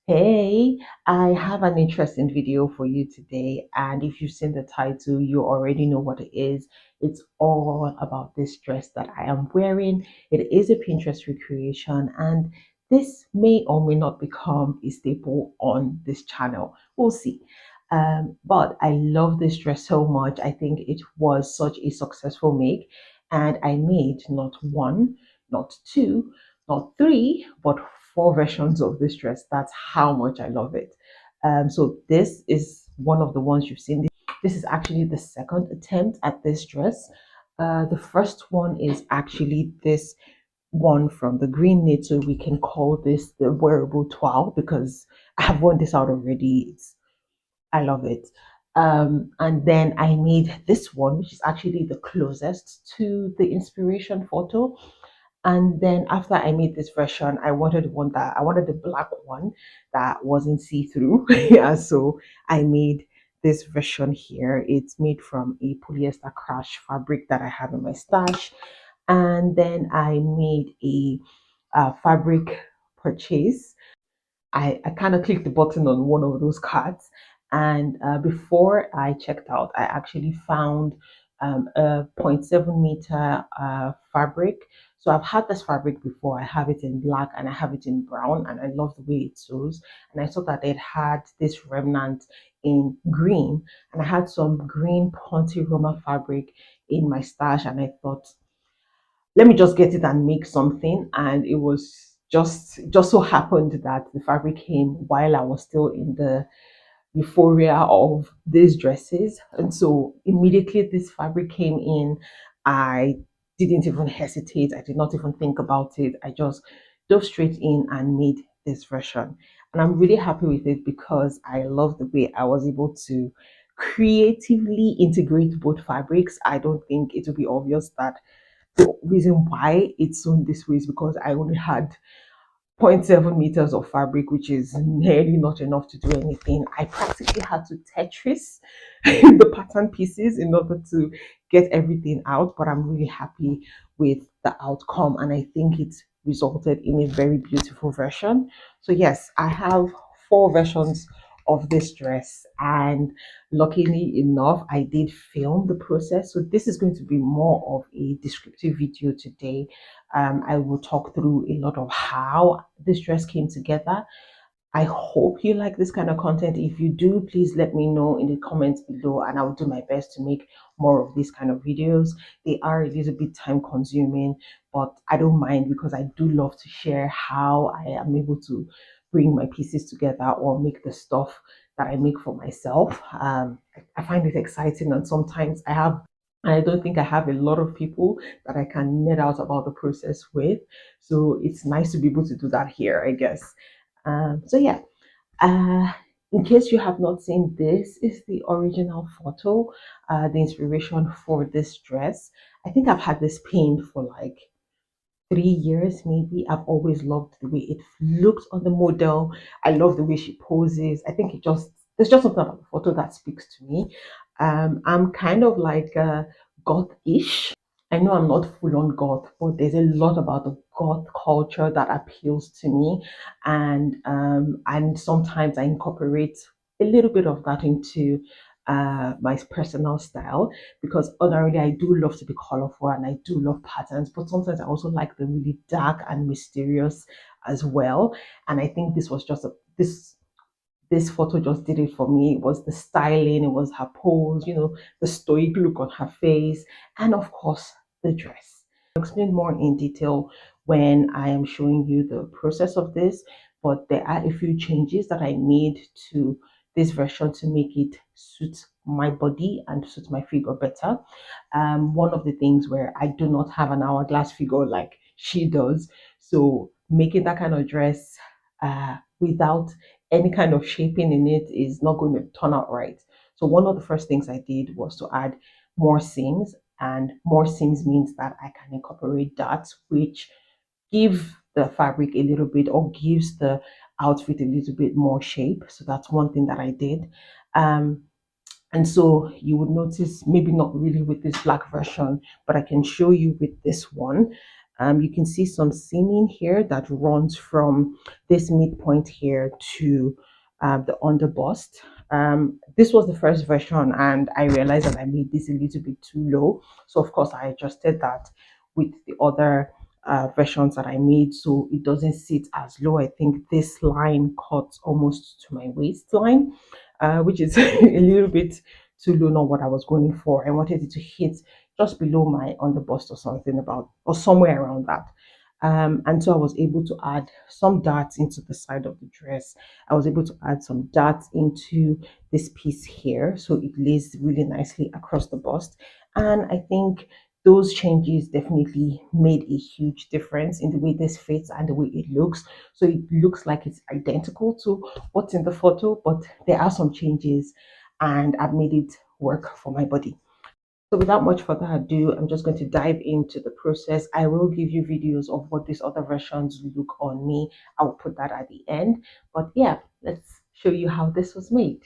Hey, I have an interesting video for you today, and if you've seen the title, you already know what it is. It's all about this dress that I am wearing. It is a Pinterest recreation, and this may or may not become a staple on this channel. We'll see. But I love this dress so much. I think it was such a successful make, and I made not one, not two, not three, but four versions of this dress. That's how much I love it. So this is one of the ones you've seen. This is actually the second attempt at this dress. The first one is actually this one from the green knit, so we can call this the wearable toile because I have worn this out already. I love it. And then I made this one, which is actually the closest to the inspiration photo. And then after I made this version, I wanted the black one that wasn't see-through. Yeah, so I made this version here. It's made from a polyester crash fabric that I have in my stash. And then I made a fabric purchase. I kind of clicked the button on one of those cards. And before I checked out, I actually found a zero point 0.7 meter fabric. So I've had this fabric before. I have it in black and I have it in brown, and I love the way it sews. And I saw that it had this remnant in green, and I had some green Ponte Roma fabric in my stash, and I thought, let me just get it and make something. And it was just so happened that the fabric came while I was still in the euphoria of these dresses. And so immediately this fabric came in, I didn't even hesitate. I did not even think about it. I just dove straight in and made this version. And I'm really happy with it because I love the way I was able to creatively integrate both fabrics. I don't think it will be obvious that the reason why it's sewn this way is because I only had zero point 0.7 meters of fabric, which is nearly not enough to do anything. I practically had to Tetris the pattern pieces in order to get everything out, but I'm really happy with the outcome, and I think it resulted in a very beautiful version. So yes, I have four versions of this dress, and luckily enough, I did film the process. So this is going to be more of a descriptive video today. I will talk through a lot of how this dress came together. I hope you like this kind of content. If you do, please let me know in the comments below, and I will do my best to make more of these kind of videos. They are a little bit time consuming, but I don't mind because I do love to share how I am able to bring my pieces together or make the stuff that I make for myself. I find it exciting, and sometimes I don't think I have a lot of people that I can net out about the process with. So it's nice to be able to do that here, I guess. So yeah, uh, in case you have not seen, this is the original photo, the inspiration for this dress. I think I've had this pinned for like 3 years maybe. I've always loved the way it looks on the model. I love the way she poses. I think there's just something about the photo that speaks to me. I'm kind of like goth-ish. I know I'm not full on goth, but there's a lot about the goth culture that appeals to me, and sometimes I incorporate a little bit of that into my personal style, because ordinarily I do love to be colorful and I do love patterns, but sometimes I also like the really dark and mysterious as well. And I think this was just a this photo just did it for me. It was the styling, it was her pose, the stoic look on her face, and of course the dress. I'll explain more in detail when I am showing you the process of this, but there are a few changes that I made to this version to make it suit my body and suit my figure better. One of the things where I do not have an hourglass figure like she does, so making that kind of dress without any kind of shaping in it is not going to turn out right. So one of the first things I did was to add more seams, and more seams means that I can incorporate dots, which give the fabric a little bit or gives the outfit a little bit more shape. So that's one thing that I did. Um, and so you would notice, maybe not really with this black version, but I can show you with this one. You can see some seaming here that runs from this midpoint here to the under bust. This was the first version, and I realized that I made this a little bit too low. So of course I adjusted that with the other versions that I made, so it doesn't sit as low. I think this line cuts almost to my waistline, which is a little bit too low, not what I was going for. I wanted it to hit just below my underbust or something, about or somewhere around that. And so I was able to add some darts into the side of the dress. I was able to add some darts into this piece here, so it lays really nicely across the bust. And I think those changes definitely made a huge difference in the way this fits and the way it looks. So it looks like it's identical to what's in the photo, but there are some changes and I've made it work for my body. So without much further ado, I'm just going to dive into the process. I will give you videos of what these other versions look on me. I will put that at the end. But yeah, let's show you how this was made.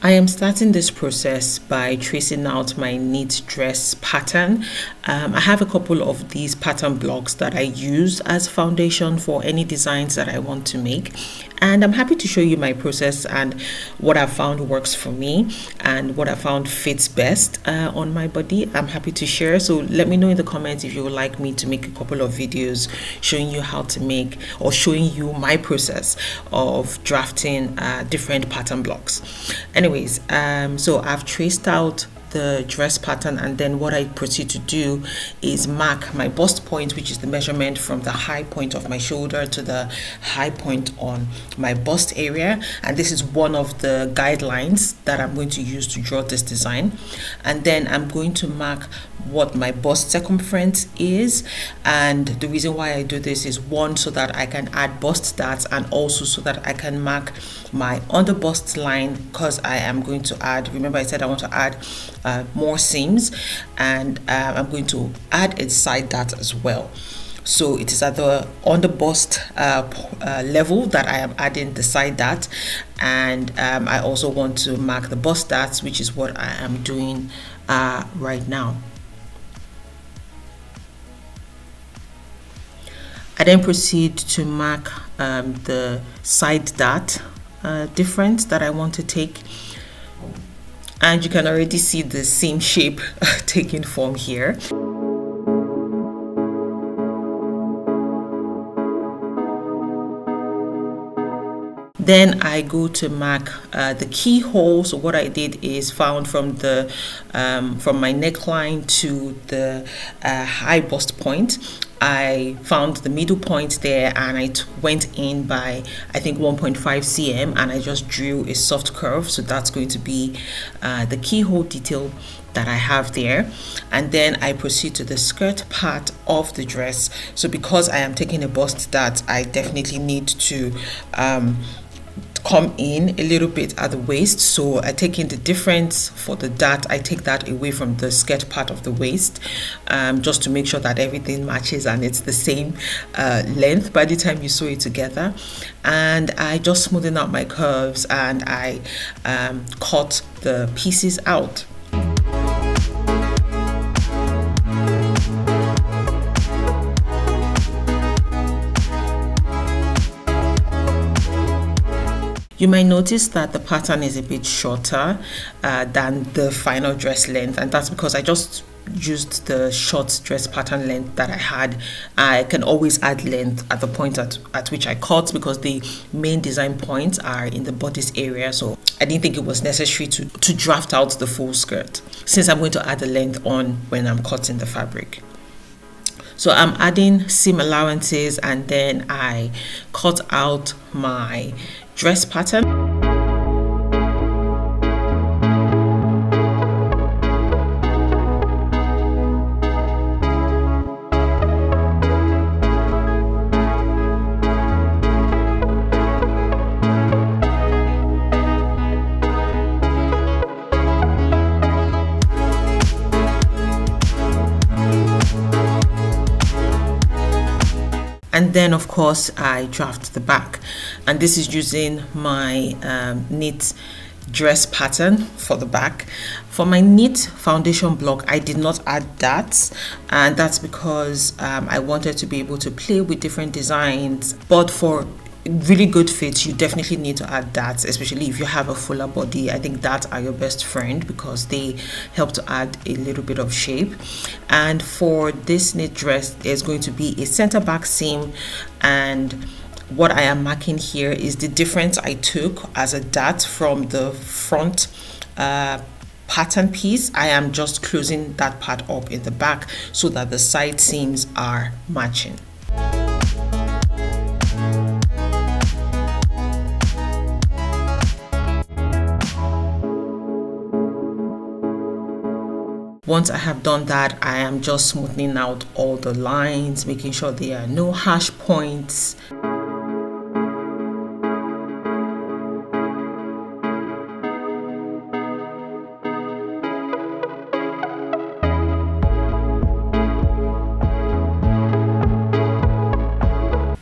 I am starting this process by tracing out my knit dress pattern. I have a couple of these pattern blocks that I use as foundation for any designs that I want to make. And I'm happy to show you my process and what I found works for me and what I found fits best on my body. I'm happy to share. So let me know in the comments if you would like me to make a couple of videos showing you how to make or showing you my process of drafting different pattern blocks. Anyways, so I've traced out the dress pattern, and then what I proceed to do is mark my bust point, which is the measurement from the high point of my shoulder to the high point on my bust area. And this is one of the guidelines that I'm going to use to draw this design. And then I'm going to mark what my bust circumference is, and the reason why I do this is, one, so that I can add bust darts, and also so that I can mark my under bust line, because I am going to add, remember I said I want to add more seams, and I'm going to add a side dart as well. So it is at the under bust level that I am adding the side dart, and I also want to mark the bust darts, which is what I am doing right now. I then proceed to mark the side dart difference that I want to take, and you can already see the seam shape taking form here. Then I go to mark the keyhole. So what I did is found from the from my neckline to the high bust point, I found the middle point there, and I went in by, I think, 1.5 cm, and I just drew a soft curve. So that's going to be the keyhole detail that I have there. And then I proceed to the skirt part of the dress. So because I am taking a bust dart, I definitely need to come in a little bit at the waist. So I take in the difference for the dart, I take that away from the skirt part of the waist, just to make sure that everything matches and it's the same length by the time you sew it together. And I just smoothen out my curves, and I cut the pieces out. You might notice that the pattern is a bit shorter than the final dress length, and that's because I just used the short dress pattern length that I had. I can always add length at the point at which I cut, because the main design points are in the bodice area, so I didn't think it was necessary to draft out the full skirt, since I'm going to add the length on when I'm cutting the fabric. So I'm adding seam allowances, and then I cut out my dress pattern. And then of course I draft the back, and this is using my knit dress pattern for the back. For my knit foundation block, I did not add that, and that's because I wanted to be able to play with different designs. But for really good fits, you definitely need to add that, especially if you have a fuller body. I think that are your best friend because they help to add a little bit of shape. And for this knit dress, there's going to be a center back seam, and what I am marking here is the difference I took as a dart from the front pattern piece. I am just closing that part up in the back so that the side seams are matching. Once I have done that, I am just smoothing out all the lines, making sure there are no harsh points.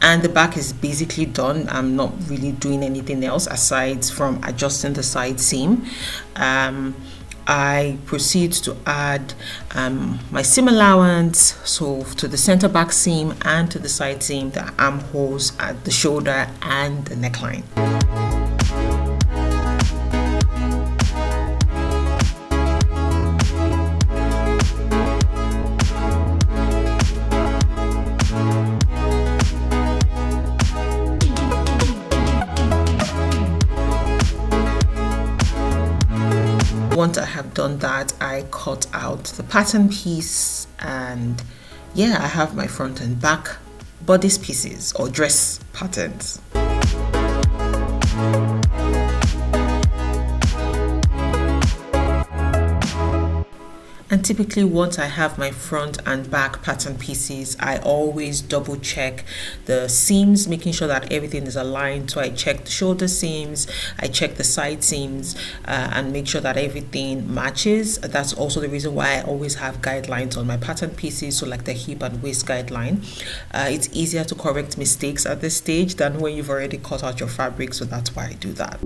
And the back is basically done. I'm not really doing anything else aside from adjusting the side seam. I proceed to add my seam allowance, so to the center back seam and to the side seam, the armholes at the shoulder and the neckline. Once I have done that, I cut out the pattern piece, and yeah, I have my front and back bodice pieces or dress patterns. And typically once I have my front and back pattern pieces, I always double check the seams, making sure that everything is aligned. So I check the shoulder seams, I check the side seams, and make sure that everything matches. That's also the reason why I always have guidelines on my pattern pieces, so like the hip and waist guideline. It's easier to correct mistakes at this stage than when you've already cut out your fabric, so that's why I do that.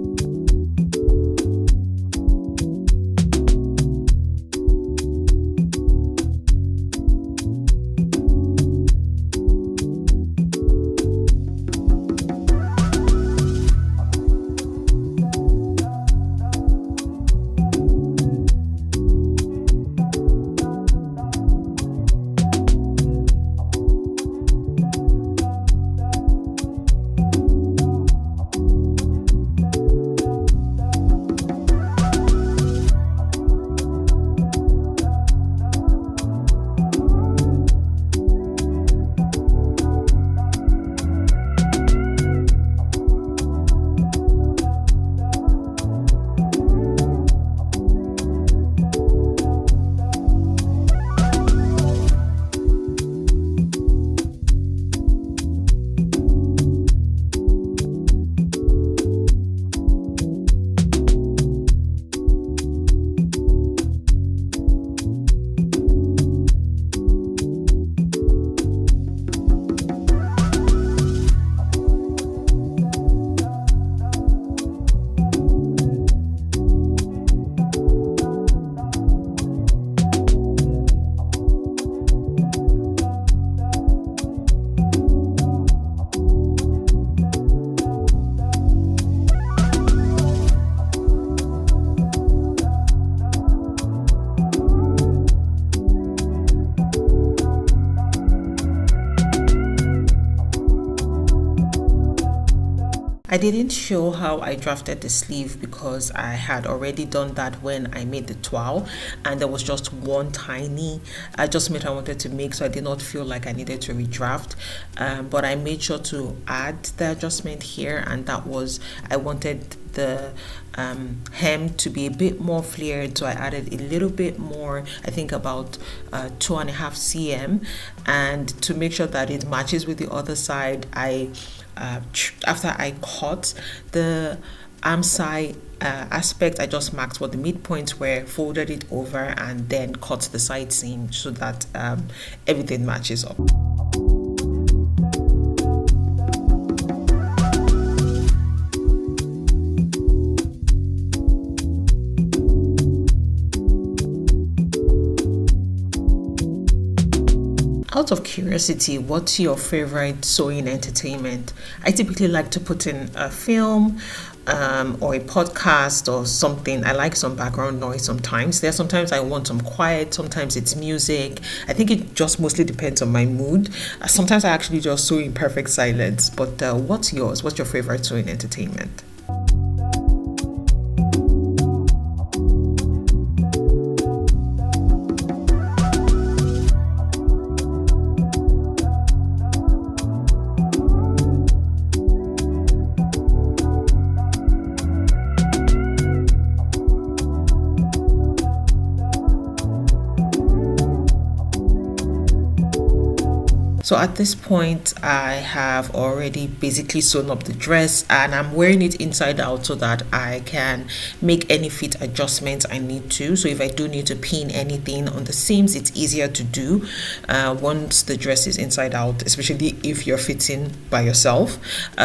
I didn't show how I drafted the sleeve because I had already done that when I made the toile, and there was just one tiny adjustment I wanted to make, so I did not feel like I needed to redraft, but I made sure to add the adjustment here, and that was I wanted the hem to be a bit more flared, so I added a little bit more, I think about 2.5 cm, and to make sure that it matches with the other side, after I cut the arm side aspect, I just marked what the midpoints were, folded it over, and then cut the side seam so that everything matches up. out of curiosity, what's your favorite sewing entertainment? I typically like to put in a film or a podcast or something. I like some background noise sometimes. Sometimes I want some quiet, sometimes it's music. I think it just mostly depends on my mood. Sometimes I actually just sew in perfect silence. But what's yours? What's your favorite sewing entertainment? So at this point, I have already basically sewn up the dress and I'm wearing it inside out so that I can make any fit adjustments I need to. So if I do need to pin anything on the seams, it's easier to do once the dress is inside out, especially if you're fitting by yourself.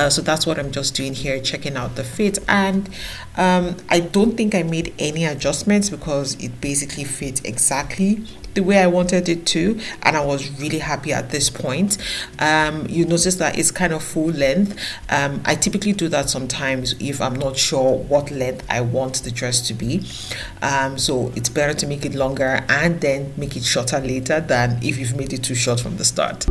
So that's what I'm just doing here, checking out the fit. And I don't think I made any adjustments because it basically fits exactly the way I wanted it to, and I was really happy at this point. You notice that it's kind of full length. I typically do that sometimes if I'm not sure what length I want the dress to be. So it's better to make it longer and then make it shorter later than if you've made it too short from the start.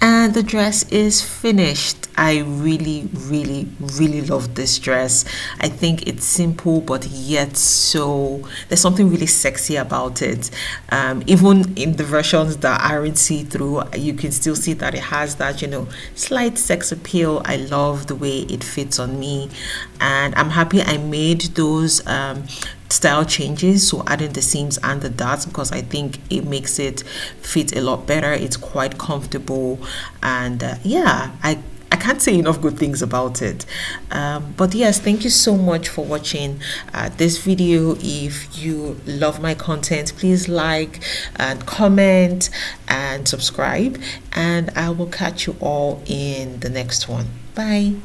And the dress is finished. I really love this dress. I think it's simple but yet so there's something really sexy about it. Even in the versions that aren't see-through, you can still see that it has that, slight sex appeal. I love the way it fits on me, and I'm happy I made those style changes, so adding the seams and the darts, because I think it makes it fit a lot better. It's quite comfortable, and I can't say enough good things about it. But yes, thank you so much for watching this video. If you love my content, please like and comment and subscribe, and I will catch you all in the next one. Bye.